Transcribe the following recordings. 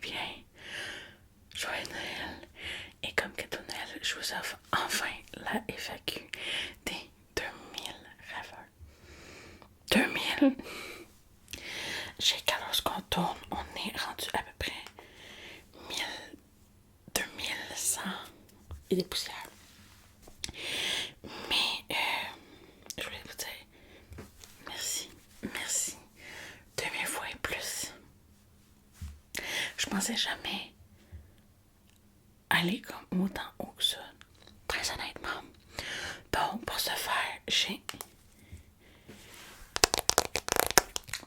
bien. Joyeux Noël. Et comme cadeau de Noël, je vous offre enfin la FAQ des 2000 rêveurs. 2000. J'ai qu'à lorsqu'on tourne, on est rendu à peu près 1000, 2100 et des poussières. Mais je voulais vous dire merci 2000 fois et plus. Je pensais jamais aller comme autant haut que ça, très honnêtement. Donc pour ce faire, j'ai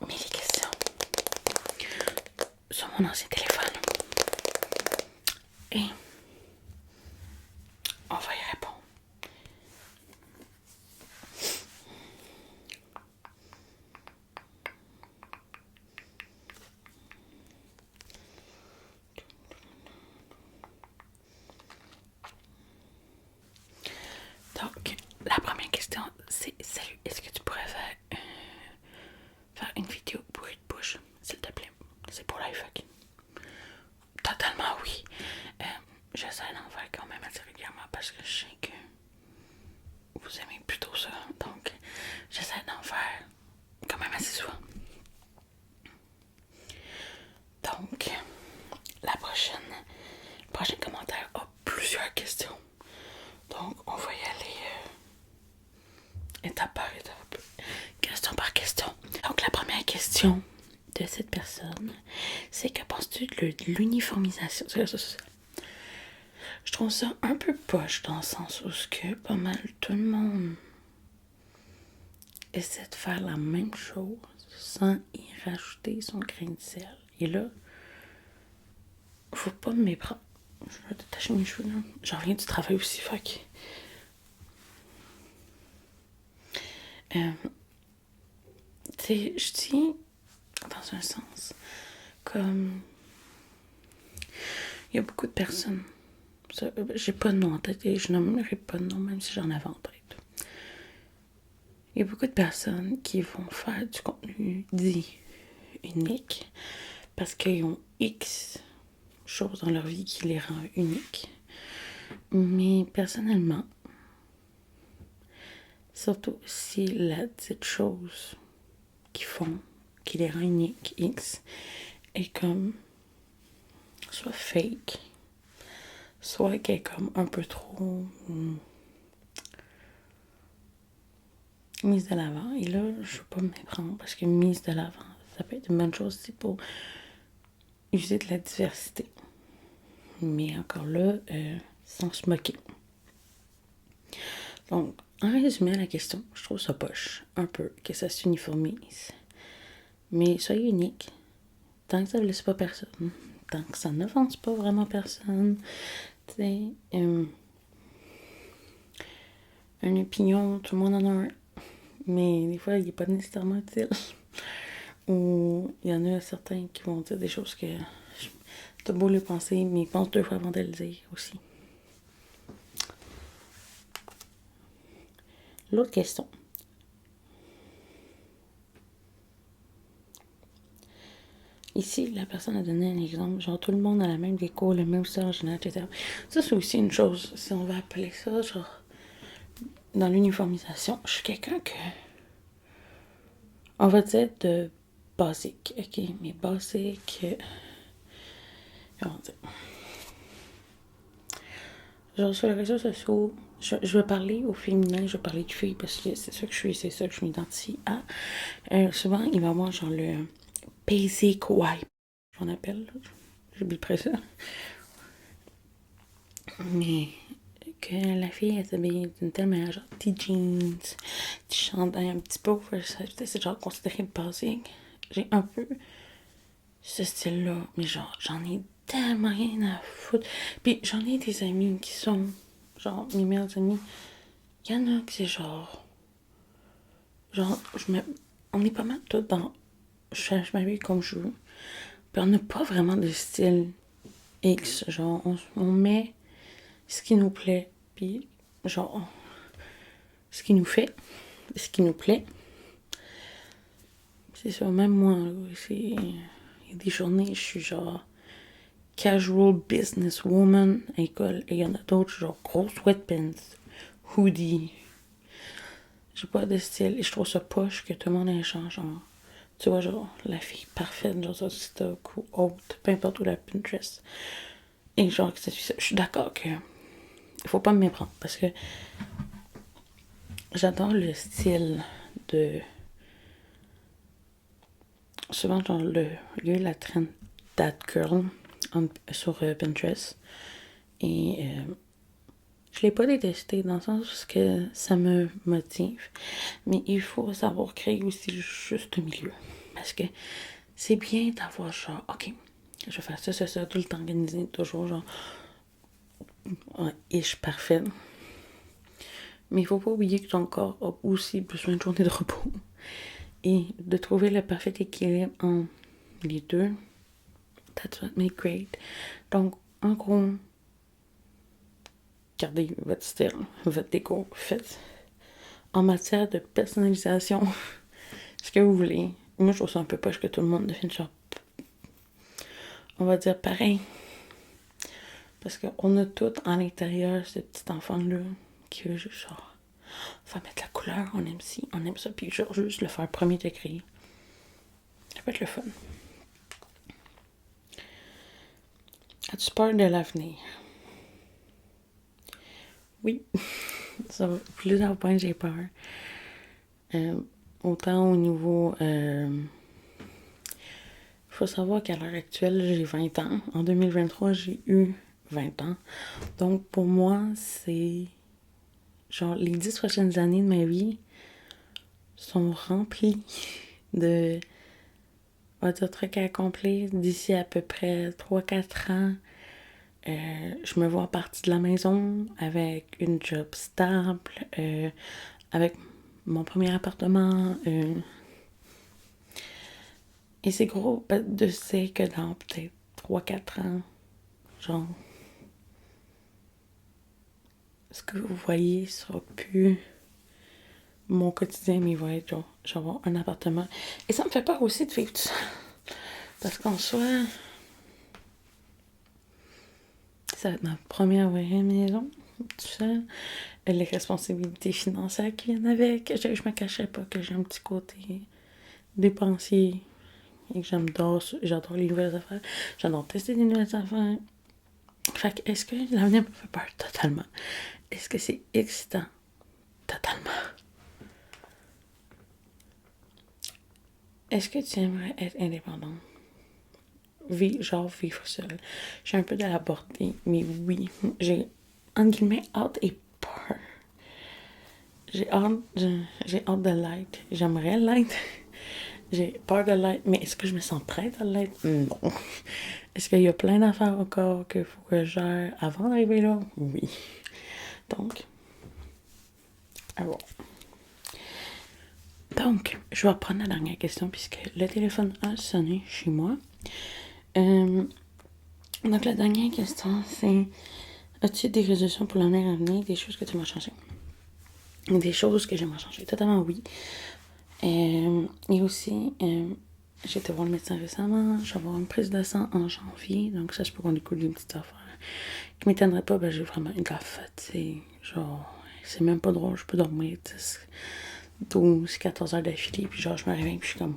mis les questions sur mon ancien téléphone et on va y répondre. Donc, la première question, c'est salut, est-ce que tu pourrais faire une vidéo bruit de bouche, s'il te plaît? C'est pour l'iFAQ. Totalement oui. J'essaie d'en faire quand même assez régulièrement parce que je sais que vous aimez plutôt ça. Donc, j'essaie d'en faire quand même assez souvent. Donc, le prochain commentaire a plusieurs questions. Donc, on va y aller étape par étape, question par question. Donc, la première question de cette personne, c'est que penses-tu de l'uniformisation? Je trouve ça un peu poche dans le sens où pas mal tout le monde essaie de faire la même chose sans y rajouter son grain de sel. Et là, faut pas me méprendre. Je vais détacher mes cheveux là. J'en reviens du travail aussi, fuck. Tu sais, je dis dans un sens comme il y a beaucoup de personnes. J'ai pas de nom en tête et je nommerai pas de nom même si j'en avais en tête. Il y a beaucoup de personnes qui vont faire du contenu dit unique parce qu'ils ont X choses dans leur vie qui les rend uniques. Mais personnellement, surtout si la petite chose qu'ils font, qui les rend uniques, X, est comme soit fake, soit qu'elle est comme un peu trop mise de l'avant. Et là, je veux pas me méprendre parce que mise de l'avant, ça peut être une bonne chose aussi pour user de la diversité. Mais encore là, sans se moquer. Donc, en résumé à la question, je trouve ça poche, un peu, que ça s'uniformise. Mais soyez unique. Tant que ça ne blesse pas personne. Tant que ça n'offense pas vraiment personne. Tu sais, une opinion, tout le monde en a un. Mais des fois, il n'est pas nécessairement utile. Ou il y en a certains qui vont dire des choses que t'as beau les penser, mais ils pensent 2 fois avant de le dire aussi. L'autre question. Ici, la personne a donné un exemple, genre tout le monde a la même déco, le même style en général, etc. Ça, c'est aussi une chose, si on va appeler ça, genre, dans l'uniformisation, je suis quelqu'un que, on va dire de basique, ok, mais basique, comment dire, genre sur les réseaux sociaux, je vais parler au féminin, je vais parler de filles parce que c'est ça que je suis, c'est ça que je m'identifie à. Souvent, il va y avoir genre le basic wipe, j'en appelle, j'oublie presque ça. Mais que la fille, elle s'habille d'une telle manière, genre petits jeans, petit chandail un petit peu oversize, c'est genre considéré basique. J'ai un peu ce style-là, mais genre, j'en ai tellement rien à foutre. Puis j'en ai des amis qui sont, genre, mes meilleurs amis. Il y en a qui c'est genre, on est pas mal tous dans, je m'habille comme je veux. Puis on n'a pas vraiment de style X, genre, on met ce qui nous plaît, puis genre, ce qui nous fait, ce qui nous plaît. C'est ça, même moi, il y a des journées, je suis genre casual businesswoman à l'école. Et il y en a d'autres, genre gros sweatpants, hoodie. J'ai pas de style. Et je trouve ça poche que tout le monde échange. Genre, tu vois, genre, la fille parfaite, genre sur TikTok ou autre, peu importe où la Pinterest. Et genre, je suis d'accord que il faut pas me méprendre parce que j'adore le style de. Souvent, genre, il y a eu la trend That Girl sur Pinterest. Et je l'ai pas détesté dans le sens que ça me motive. Mais il faut savoir créer aussi le juste milieu. Parce que c'est bien d'avoir genre, ok, je vais faire ça, tout le temps organisé, toujours genre, ouais, ish parfait. Mais il faut pas oublier que ton corps a aussi besoin de journées de repos. Et de trouver le parfait équilibre entre les deux, that's what makes great. Donc, en gros, gardez votre style, votre déco, faites en matière de personnalisation ce que vous voulez. Moi, je trouve ça un peu poche que tout le monde devienne genre, on va dire pareil. Parce qu'on a tout en l'intérieur ce petit enfant-là qui veut juste genre, faut mettre la couleur, on aime ci, on aime ça, puis genre juste le faire premier degré. Ça peut être le fun. As-tu peur de l'avenir? Oui. Ça va. Plusieurs points, j'ai peur. Autant au niveau... faut savoir qu'à l'heure actuelle, j'ai 20 ans. En 2023, j'ai eu 20 ans. Donc, pour moi, c'est... Genre, les 10 prochaines années de ma vie sont remplies de... On va dire trucs à accomplir d'ici à peu près 3-4 ans. Je me vois partie de la maison avec une job stable, avec mon premier appartement. Et c'est gros de sais que dans peut-être 3-4 ans, genre, ce que vous voyez sera plus mon quotidien, mais il va être genre, je vais avoir un appartement. Et ça me fait peur aussi de vivre tout ça. Parce qu'en soi, ça va être ma première vraie maison, tout seul. Les responsabilités financières qui viennent avec. Je me cachais pas que j'ai un petit côté dépensier et que j'adore les nouvelles affaires. J'adore tester des nouvelles affaires. Fait que, est-ce que l'avenir me fait peur? Totalement. Est-ce que c'est excitant? Totalement. Est-ce que tu aimerais être indépendant? Vivre seul. Je suis un peu de la portée, mais oui, j'ai, entre guillemets, hâte et peur. J'ai hâte de l'être. J'aimerais l'être. J'ai peur de l'être, mais est-ce que je me sens prête à l'être? Non. Est-ce qu'il y a plein d'affaires encore qu'il faut que je gère avant d'arriver là? Oui. Donc, alors. Donc, je vais reprendre la dernière question puisque le téléphone a sonné chez moi. Donc, la dernière question, c'est: as-tu des résolutions pour l'année à venir, des choses que tu vas changer? Des choses que j'aimerais changer. Totalement oui. Et aussi, j'ai été voir le médecin récemment. Je vais avoir une prise de sang en janvier. Donc, ça, je peux qu'on découle des petites affaires qui m'étonneraient pas. Ben, j'ai vraiment une la fatigue. Genre, c'est même pas drôle. Je peux dormir 12-14 heures d'affilée. Puis, genre, je me réveille. Puis, je suis comme,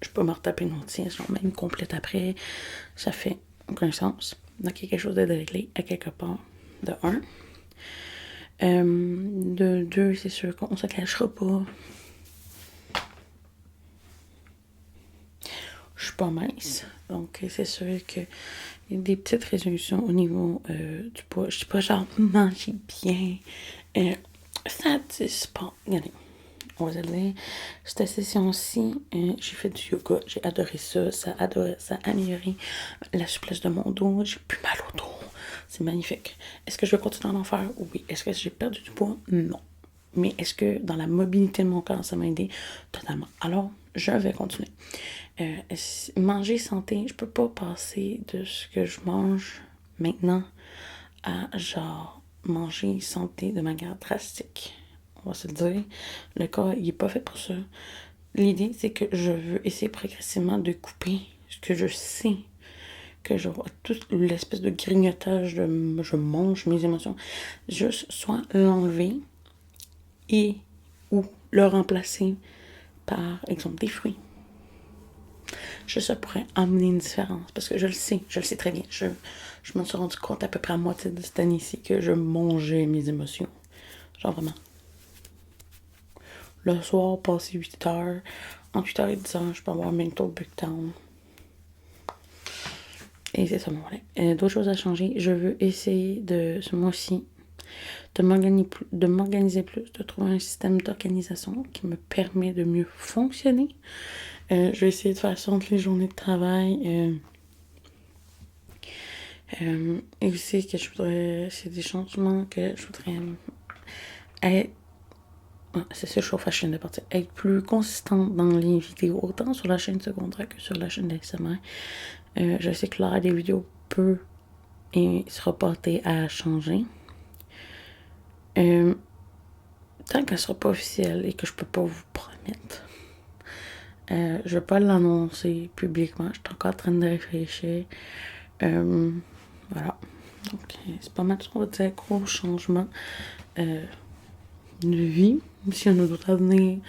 je peux me retaper une autre sieste. Genre, même complète après. Ça fait aucun sens. Donc, il y a quelque chose de réglé à quelque part. De un. De deux, c'est sûr qu'on se cachera pas. Je suis pas mince. Donc, c'est sûr qu'il y a des petites résolutions au niveau du poids. Je dis pas genre manger bien. Faire du sport. Regardez, on va dire, cette session-ci, j'ai fait du yoga. J'ai adoré ça. Ça a amélioré la souplesse de mon dos. J'ai plus mal au dos. C'est magnifique. Est-ce que je vais continuer à en faire? Oui. Est-ce que j'ai perdu du poids? Non. Mais est-ce que dans la mobilité de mon corps, ça m'a aidé? Totalement. Alors, je vais continuer. Manger santé, je peux pas passer de ce que je mange maintenant à genre manger santé de manière drastique. On va se le dire. Le corps, il est pas fait pour ça. L'idée, c'est que je veux essayer progressivement de couper ce que je sais que je vois tout l'espèce de grignotage de je mange mes émotions, juste soit l'enlever et ou le remplacer par, exemple, des fruits. Juste ça pourrait amener une différence. Parce que je le sais très bien. Je me suis rendu compte à peu près à moitié de cette année-ci que je mangeais mes émotions. Genre vraiment. Le soir, passé 8 heures, entre 8 heures et 10 heures, je peux avoir Mental Breakdown. Et c'est ça mon volet. D'autres choses à changer. Je veux essayer de, ce mois-ci, de m'organiser plus, de trouver un système d'organisation qui me permet de mieux fonctionner. Je vais essayer de faire ça entre les journées de travail. Et aussi que je voudrais, c'est des changements que je voudrais être, c'est ça, je suis au fashion de partir, être plus consistante dans les vidéos, autant sur la chaîne secondaire que sur la chaîne d'ASMR. Je sais que l'heure des vidéos peut et sera portée à changer. Tant qu'elle sera pas officielle et que je peux pas vous promettre, je vais pas l'annoncer publiquement. Je suis encore en train de réfléchir. Voilà. Donc, c'est pas mal ce qu'on va dire, gros changement de vie. S'il y en a d'autres à venir.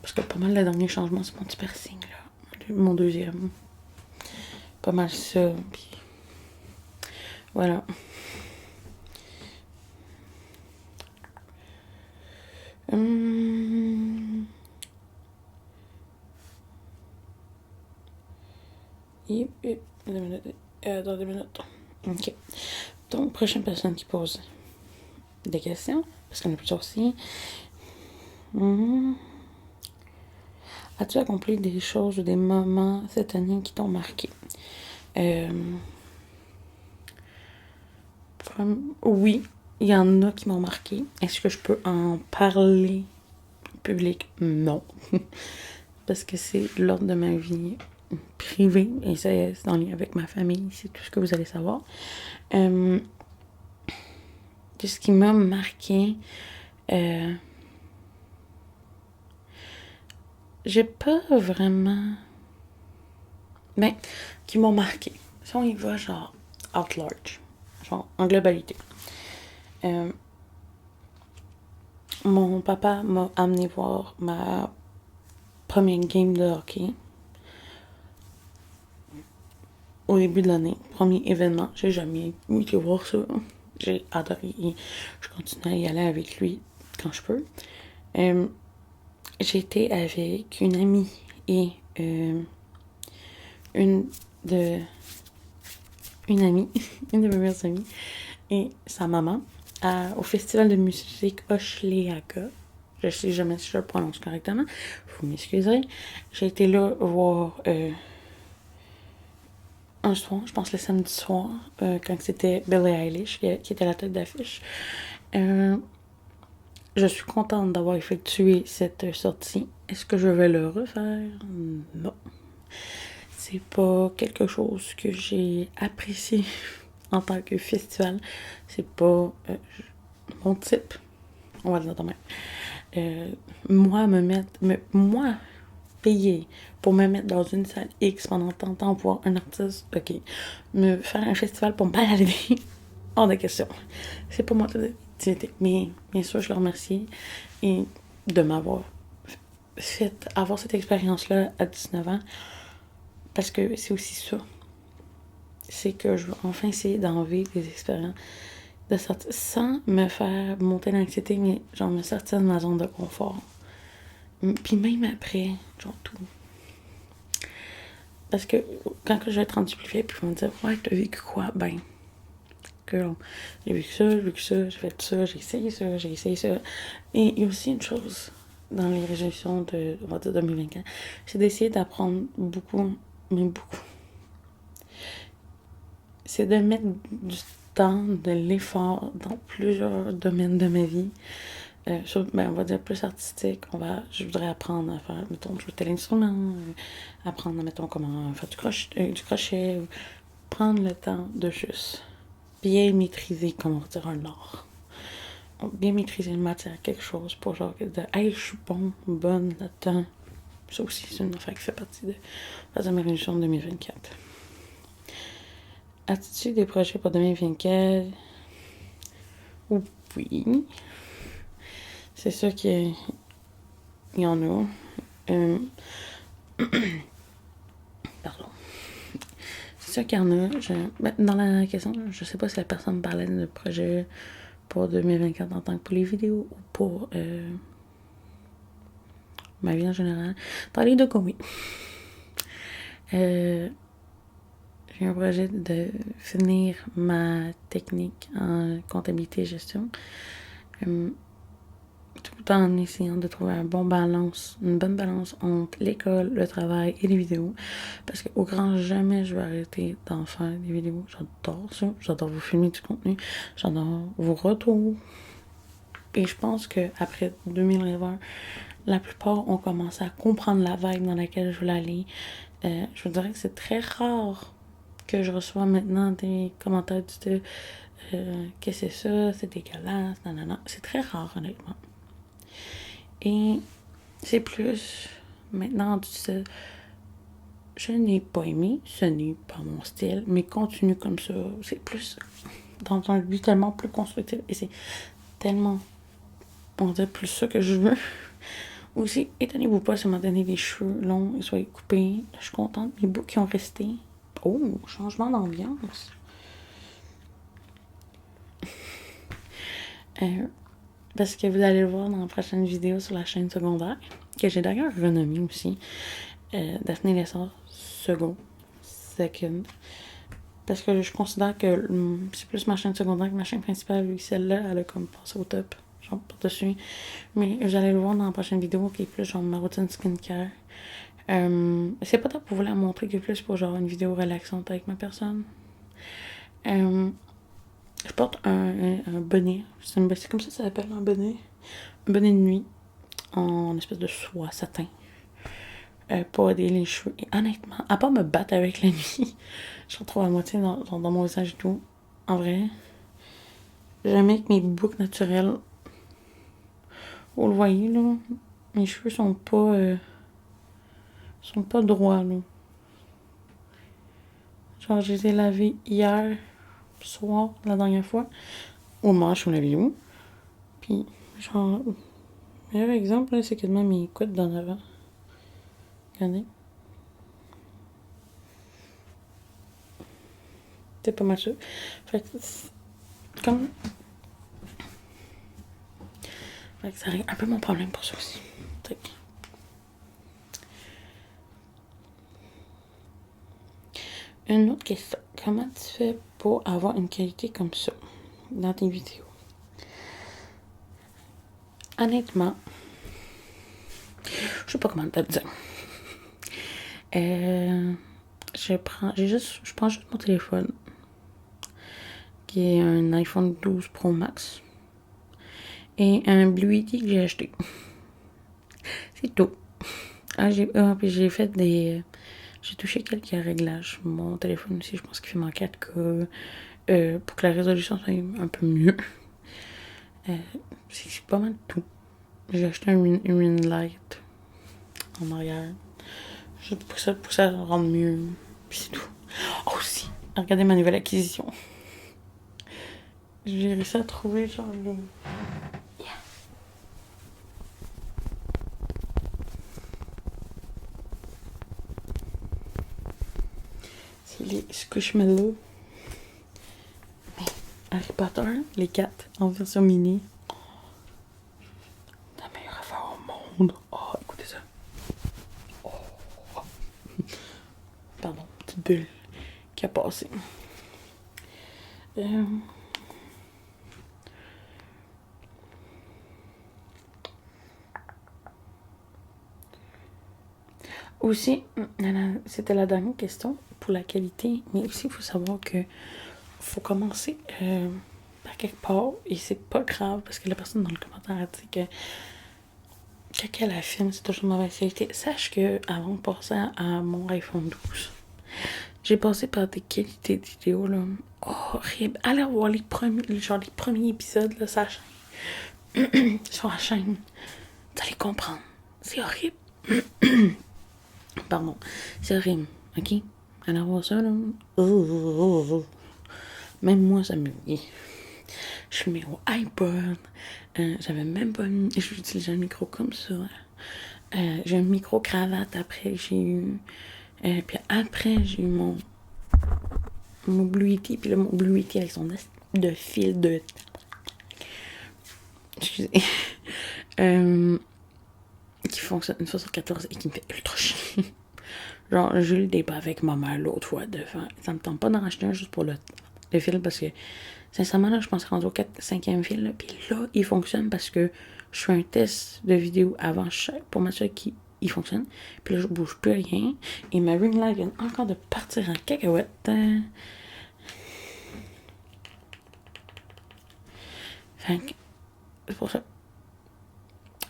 Parce que pas mal de derniers changements, c'est mon petit piercing, là. Mon deuxième. Pas mal ça. Puis voilà. Dans 2 minutes. Ok. Donc, prochaine personne qui pose des questions, parce qu'on a plusieurs aussi. As-tu accompli des choses ou des moments cette année qui t'ont marqué? Oui, il y en a qui m'ont marqué. Est-ce que je peux en parler en public? Non. Parce que c'est l'ordre de ma vie privée et c'est en lien avec ma famille, c'est tout ce que vous allez savoir. Ce qui m'a marqué, j'ai pas vraiment... Ben, qui m'ont marqué. Si on y va, genre, out large. Genre, en globalité. Mon papa m'a amené voir ma première game de hockey. Au début de l'année, premier événement, j'ai jamais été voir ça. J'ai adoré et je continue à y aller avec lui quand je peux. J'étais avec une amie et une de mes meilleures amies et sa maman au festival de musique Hochelaga. Je sais jamais si je le prononce correctement. Vous m'excuserez. J'ai été là voir un soir, je pense le samedi soir, quand c'était Billie Eilish qui était la tête d'affiche. Je suis contente d'avoir effectué cette sortie. Est-ce que je vais le refaire? Non. C'est pas quelque chose que j'ai apprécié en tant que festival. C'est pas mon type. On va le dire de même. Moi, payer pour me mettre dans une salle X pendant tant de temps pour voir un artiste, ok. Me faire un festival pour me balader, hors de question. C'est pas moi mais bien sûr, je le remercie et de m'avoir fait avoir cette expérience-là à 19 ans parce que c'est aussi ça. C'est que je veux enfin essayer d'en vivre des expériences de sortir sans me faire monter l'anxiété, mais genre me sortir de ma zone de confort. Puis même après, genre tout. Parce que quand je vais être rendue plus vieille, puis ils vont me dire, ouais, t'as vécu quoi? Ben, girl, j'ai vécu ça, j'ai fait ça, j'ai essayé ça. Et il y a aussi une chose dans les résolutions de, on va dire, 2024, c'est d'essayer d'apprendre beaucoup, mais beaucoup. C'est de mettre du temps, de l'effort dans plusieurs domaines de ma vie. On va dire plus artistique. Je voudrais apprendre à faire, mettons, jouer tel instrument, apprendre, mettons, comment faire du crochet, prendre le temps de juste bien maîtriser, comment dire, un art. Bien maîtriser une matière, quelque chose pour genre de, hey, je suis bonne là-dedans, Ça aussi, c'est une affaire qui fait partie de mes résolutions de 2024. As-tu des projets pour 2024? Oui. C'est sûr qu'il y en a. Pardon. C'est sûr qu'il y en a. Dans la question, je sais pas si la personne parlait de projet pour 2024 en tant que pour les vidéos ou pour ma vie en général. Dans les deux cas, oui. J'ai un projet de finir ma technique en comptabilité et gestion. Tout en essayant de trouver une bonne balance entre l'école, le travail et les vidéos. Parce qu'au grand jamais, je vais arrêter d'en faire des vidéos. J'adore ça. J'adore vous filmer du contenu. J'adore vos retours. Et je pense qu'après 2020, la plupart ont commencé à comprendre la vibe dans laquelle je voulais aller. Je vous dirais que c'est très rare que je reçois maintenant des commentaires du style que c'est ça, c'est dégueulasse, nanana. C'est très rare, honnêtement. Et c'est plus maintenant du style je n'ai pas aimé, ce n'est pas mon style, mais continue comme ça. C'est plus dans un but tellement plus constructif et c'est tellement, on dirait, plus ça que je veux. Aussi, étonnez-vous pas si on m'a donné des cheveux longs et soient coupés. Je suis contente. Les boucles qui ont resté. Oh, changement d'ambiance. Parce que vous allez le voir dans la prochaine vidéo sur la chaîne secondaire, que j'ai d'ailleurs renommée aussi. Daphné Lessard second. Parce que je considère que c'est plus ma chaîne secondaire que ma chaîne principale, vu que celle-là, elle a comme passé au top. Genre par-dessus. Mais vous allez le voir dans la prochaine vidéo qui est plus genre ma routine skincare. C'est pas tant pour vous la montrer que plus pour genre une vidéo relaxante avec ma personne. Je porte un bonnet. C'est comme ça s'appelle, un bonnet. Un bonnet de nuit. En espèce de soie satin. Pour aider les cheveux. Et honnêtement, à part me battre avec la nuit, je retrouve à moitié dans mon visage et tout. En vrai, jamais que mes boucles naturelles. Vous le voyez, là. Mes cheveux sont pas droits, là. Genre, je les ai lavés hier soir, la dernière fois. Au moment où je suis la vidéo. Puis, genre, meilleur exemple, là, c'est quasiment mes coudes d'en avant. Regardez. C'est pas mal ça. Fait que, comme... Fait que ça règle un peu mon problème pour ça aussi. Fait que... Une autre question. Comment tu fais pour avoir une qualité comme ça dans tes vidéos? Honnêtement, je sais pas comment te le dire. Je prends juste mon téléphone, qui est un iPhone 12 Pro Max, et un Blue Yeti que j'ai acheté. C'est tout. Puis j'ai fait des... J'ai touché quelques réglages. Mon téléphone aussi, je pense qu'il fait en 4K. Pour que la résolution soit un peu mieux. C'est pas mal tout. J'ai acheté un ring light en arrière. Juste pour que ça rende mieux. Puis c'est tout. Oh, aussi, regardez ma nouvelle acquisition. J'ai réussi à trouver genre les... Yeah. C'est les Squishmallows. Mais Harry Potter, les 4 en version mini. La meilleure affaire au monde. Oh, écoutez ça. Oh. Pardon, petite bulle qui a passé. Aussi, c'était la dernière question pour la qualité, mais aussi il faut savoir que faut commencer par quelque part, et c'est pas grave parce que la personne dans le commentaire a dit que quand elle la filme, c'est toujours mauvaise qualité. Sache que avant de passer à mon iPhone 12, j'ai passé par des qualités de vidéo là, horribles. Allez voir les premiers épisodes là, sur la chaîne. Vous allez comprendre. C'est horrible. Pardon. C'est horrible, ok? Alors, voir ça, là. Même moi, ça me dit. Je suis mis au iPod. J'avais même pas mis. J'utilisais un micro comme ça. J'ai un micro cravate après. J'ai eu. Puis après, j'ai eu mon Blue Yeti. Puis là, mon Blue Yeti avec son de fil de. Excusez. Qui fonctionne une fois sur 14 et qui me fait ultra chier. Genre, j'ai eu le débat avec ma mère l'autre fois. Ça me tente pas d'en racheter un juste pour le fil parce que, sincèrement, là, je pense rendu au 5e fil. Là, puis là, il fonctionne parce que je fais un test de vidéo avant chaque pour m'assurer qu'il fonctionne. Puis là, je bouge plus rien. Et ma ring light vient encore de partir en cacahuète. Fait que, c'est pour ça.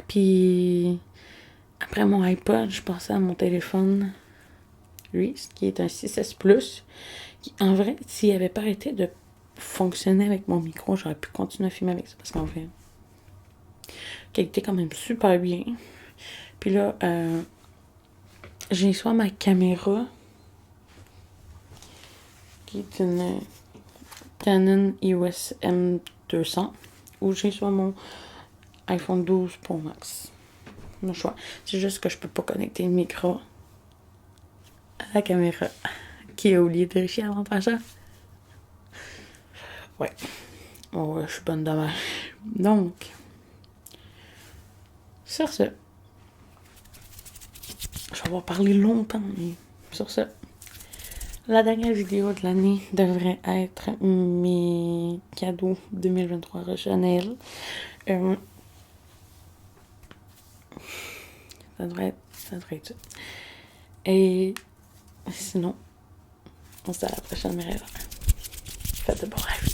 Puis, après mon iPod, je passais à mon téléphone, lui, qui est un 6S Plus, qui, en vrai, s'il avait pas arrêté de fonctionner avec mon micro, j'aurais pu continuer à filmer avec ça, parce qu'en fait, qualité quand même super bien. Puis là, j'ai soit ma caméra, qui est une Canon EOS M200, ou j'ai soit mon iPhone 12 Pro Max. Le choix. C'est juste que je peux pas connecter le micro à la caméra. Qui a oublié de vérifier avant de faire ça? Ouais. Oh, ouais, je suis bonne dommage. Donc, sur ce, je vais avoir parlé longtemps, mais sur ce, la dernière vidéo de l'année devrait être mes cadeaux 2023 à Chanel. Ça devrait être ça. Et sinon, on se dit à la prochaine, mes rêves. Faites de bons rêves.